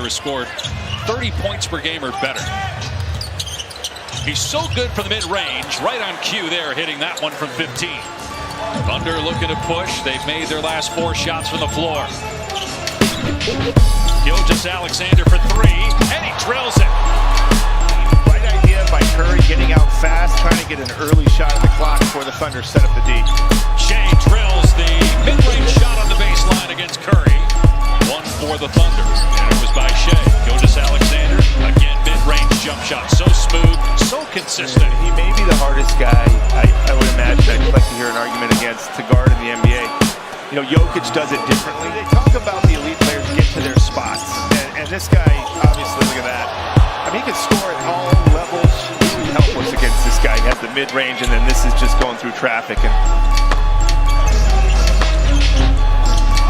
has scored 30 points per game or better. He's so good for the mid-range, right on cue there, hitting that one from 15. Thunder looking to push. They've made their last 4 shots from the floor. Gilgeous-Alexander for 3, and he drills it. Right idea by Curry, getting out fast, trying to get an early shot at the clock before the Thunder set up the D. Shea drills the mid-range shot on the baseline against Curry. 1 for the Thunder, and it was by Shea. Gilgeous-Alexander, again mid-range jump shot. So smooth, so consistent. He may be the hardest guy, I would imagine, I'd like to hear an argument against to guard in the NBA. You know, Jokic does it differently. They talk about the elite players get to their spots, and this guy, obviously, look at that. I mean, he can score at all levels. Really helpless against this guy. He has the mid-range, and then this is just going through traffic. And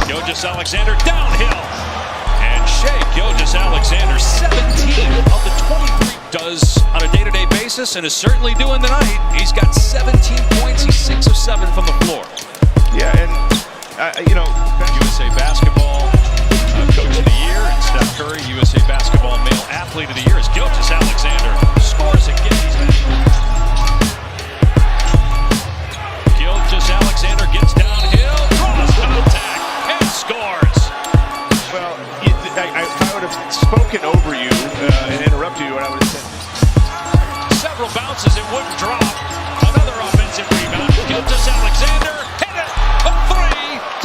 Gilgeous-Alexander downhill. And Shea Gilgeous-Alexander, 17 of the 23 does on a day-to-day basis, and is certainly doing tonight. He's got 17 points. He's 6 of 7 from the floor. Yeah, and you know, USA Basketball Coach of the Year, and Steph Curry, USA Basketball Male Athlete of the Year, as Gilgeous-Alexander scores again. Gilgeous-Alexander gets downhill, draws contact, and scores. Well, I would have spoken over you and interrupted you, and I would have said several bounces, it wouldn't drop. Another offensive rebound. Gilgeous-Alexander hit it, a 3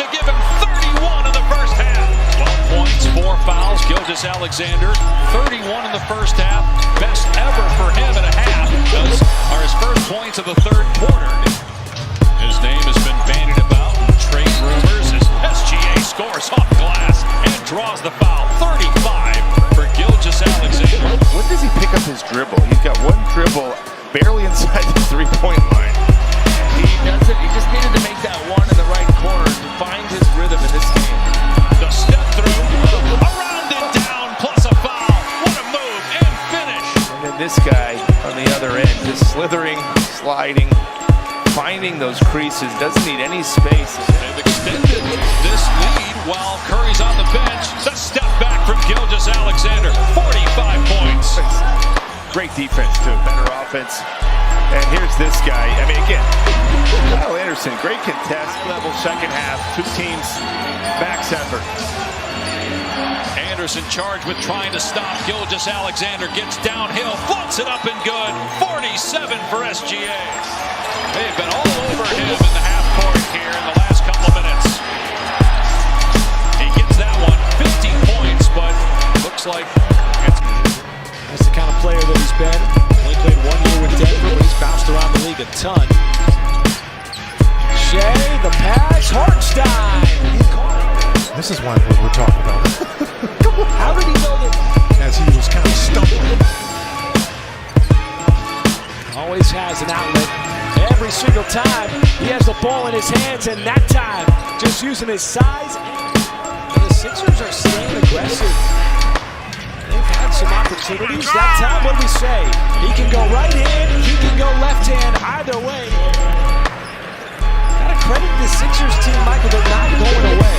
to give him 31 in the first half. 12 points, 4 fouls. Gilgeous-Alexander, 31 in the first half. Best ever for him in a half. Those are his first points of the third quarter. His name has been bandied about in trade rumors as SGA scores off glass and draws the foul. 35 for Gilgeous-Alexander. when does he pick up his dribble? He's got one dribble barely inside the three-point line. He does it. He just needed to make that one in the right corner to find his rhythm in this game. The step through, around and down, plus a foul. What a move, and finish. And then this guy on the other end, just slithering, sliding, finding those creases, doesn't need any space. They've extended this lead while Curry's on the bench. The step back from Gilgeous-Alexander, 45 points. Great defense too, better offense. And here's this guy. I mean, again, Kyle Anderson, great contest. Level second half, two teams, max effort. Anderson charged with trying to stop. Gilgeous-Alexander gets downhill, floats it up and good. 47 for SGA. They've been all over him in the half court here in the last couple of minutes. He gets that one, 50 points, but looks like that's the kind of player that he's been. Only played 1 year with Denver, but he's bounced around the league a ton. Shea, the pass, Hartenstein. This is what we're talking about. How did he know that? As he was kind of stumbling. Always has an outlet. Every single time he has the ball in his hands, and that time just using his size. And the Sixers are staying aggressive. They've had some opportunities. That time, what do we say? He can go right hand, he can go left hand, either way. Gotta credit the Sixers team, Michael, they're not going away.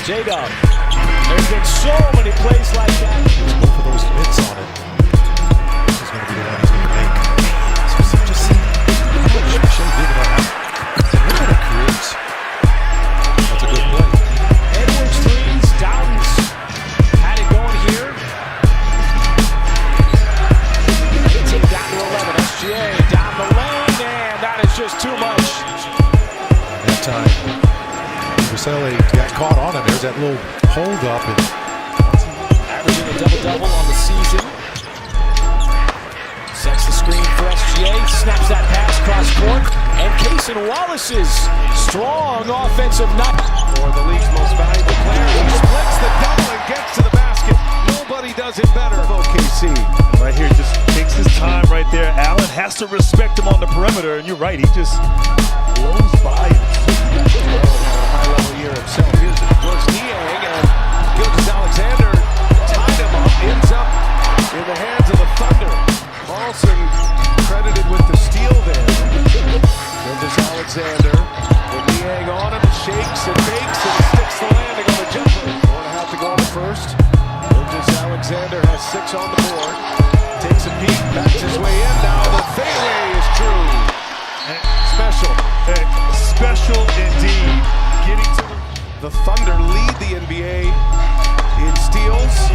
J-Dub. There's been so many plays like that. There's both of those hits on it. This is going to be the one he's going to make. So just see how much Shea did about that. And look what it creates. That's a good play. Edwards threes, Downs had it going here. 18 down to 11. SGA down the lane, and that is just too much. And that time, Vassell got caught on him. There's that little hold up. And Averaging a double-double on the season. Sets the screen for SGA, snaps that pass cross court, and Cason Wallace's strong offensive night. For the league's most valuable player, he splits the double and gets to the basket. Nobody does it better. OKC right here just takes his time right there. Allen has to respect him on the perimeter, and you're right, he just blows by him. A high-level year himself. Here's George Niang, and Gilgeous-Alexander tied him up, ends up in the hands of the Thunder. Carlson credited with the steal there. Gilgeous-Alexander with Niang on him, shakes and bakes and sticks the landing on the jumper. Going to have to go on the The Thunder lead the NBA in steals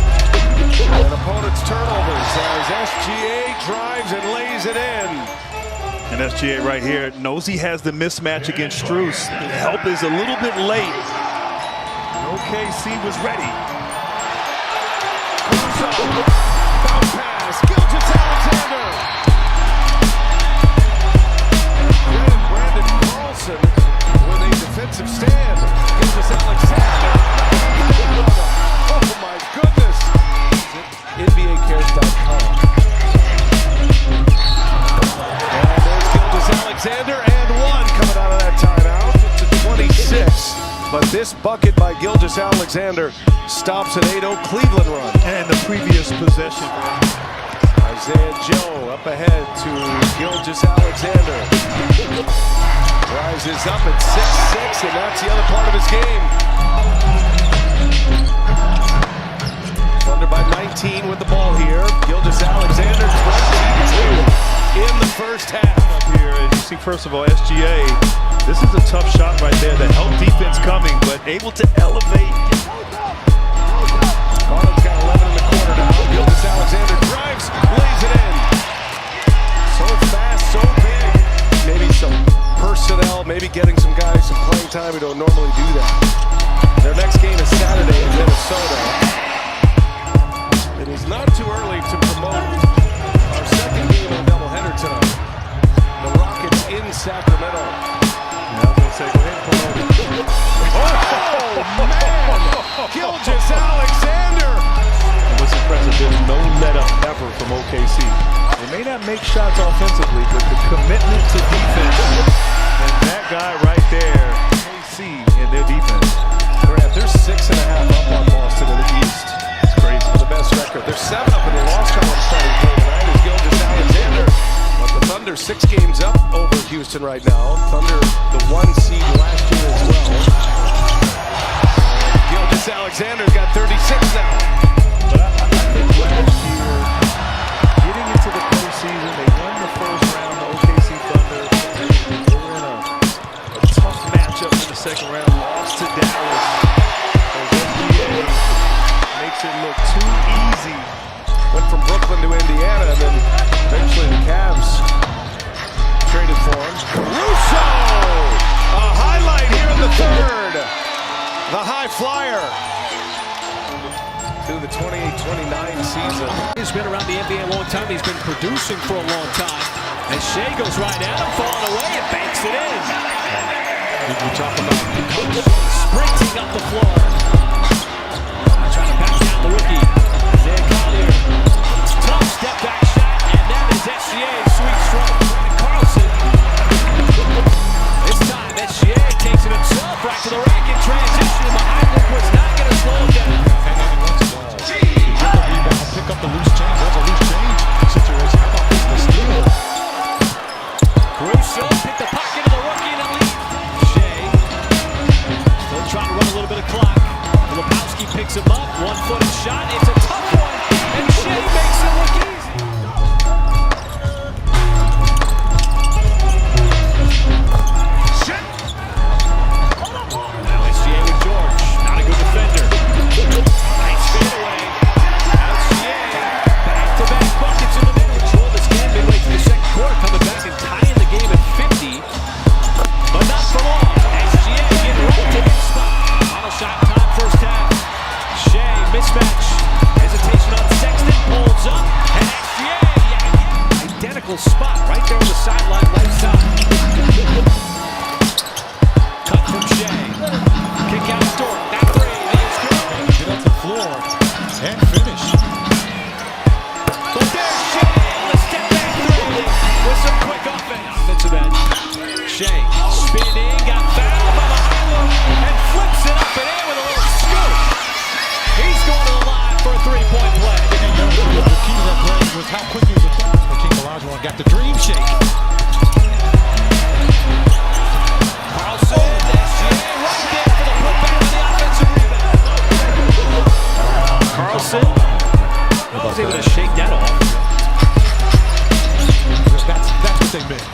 and opponents' turnovers as SGA drives and lays it in. And SGA right here knows he has the mismatch against Strus. The help is a little bit late. OKC was ready. Bounce pass, Gilgeous-Alexander. Brandon Carlson with a defensive stand. Gilgeous-Alexander. Oh my goodness. NBAcares.com. And there's Gilgeous-Alexander and one coming out of that timeout to 26. But this bucket by Gilgeous-Alexander stops an 8-0 Cleveland run. And the previous possession. Isaiah Joe up ahead to Gilgeous-Alexander. Rises up at 6'6", and that's the other part of his game. Thunder by 19 with the ball here. Gilgeous-Alexander 22 in the first half. Up here, as you see, first of all, SGA, this is a tough shot right there. The help defense coming, but able to elevate. Garland's got 11 in the corner now. Gilgeous-Alexander drives, lays it in. So fast, so big. Maybe some personnel, maybe getting some guys some playing time who don't normally do that. Their next game is Saturday in Minnesota. It is not too early to promote our second game of the doubleheader tonight. The Rockets in Sacramento. Yeah, I was going to say, go ahead and promote it. Oh, man! Gilgeous-Alexander! What's impressive, there's no let-up ever from OKC. They may not make shots offensively, but the commitment to defense, and that guy right there, OKC in their defense. Grant, they're 6.5 up on Boston in the East. It's crazy. For the best record. They're 7 up in the loss column starting play tonight is Gilgeous-Alexander. But the Thunder 6 games up over Houston right now. Thunder the 1 seed last year as well. Gilgeous-Alexander's got 36 now. But I think last year, getting into the postseason, they won the first round, the OKC Thunder. They were in a tough matchup in the second round, lost to Dallas. As SGA makes it look too easy. Went from Brooklyn to Indiana, and then eventually the Cavs traded for him. Russo! A highlight here in the third. The high flyer to the 28-29 season. He's been around the NBA a long time. He's been producing for a long time. And Shea goes right at him, falling away, and banks it in. We talk about Sprinting up the floor. Trying to back down the rookie. Zay Collier. Tough step back shot, and that is SGA's sweet stroke. Carlson. This time, SGA takes it himself right to the rack in transition. And the high look was not going to slow him down. pick up the loose change. There's a loose change situation. How about this? The steal. Russo picked the pocket of the rookie and lead. Shea still trying to run a little bit of clock. Lopowski picks him up. 1-footed shot. It's a tough one. And Shea makes it look easy. Now SGA with George. Not a good defender. Nice fadeaway. SGA. Back-to-back buckets in the middle. Control this game midway through the second quarter. Coming back and tying the game at 50. But not for long. SGA getting right to his spot. Final shot time, first half. Shea, mismatch. Hesitation on Sexton, pulls up. And SGA, identical spot right there on the sideline, right side. Cut from Shea. Kick out Dort. That three. It's good. Get up the floor and finish. But there's Shea on the step back three with some quick offensive end. Shea spinning, got fouled by the high low and flips it up and in with a little scoop. He's going to the line for a three-point play. The key to that play was how quickly the King Olajuwon got the dream shake. Carlson, SGA right there for the putback on the offensive rebound. Carlson was able to shake that off. That's what they meant.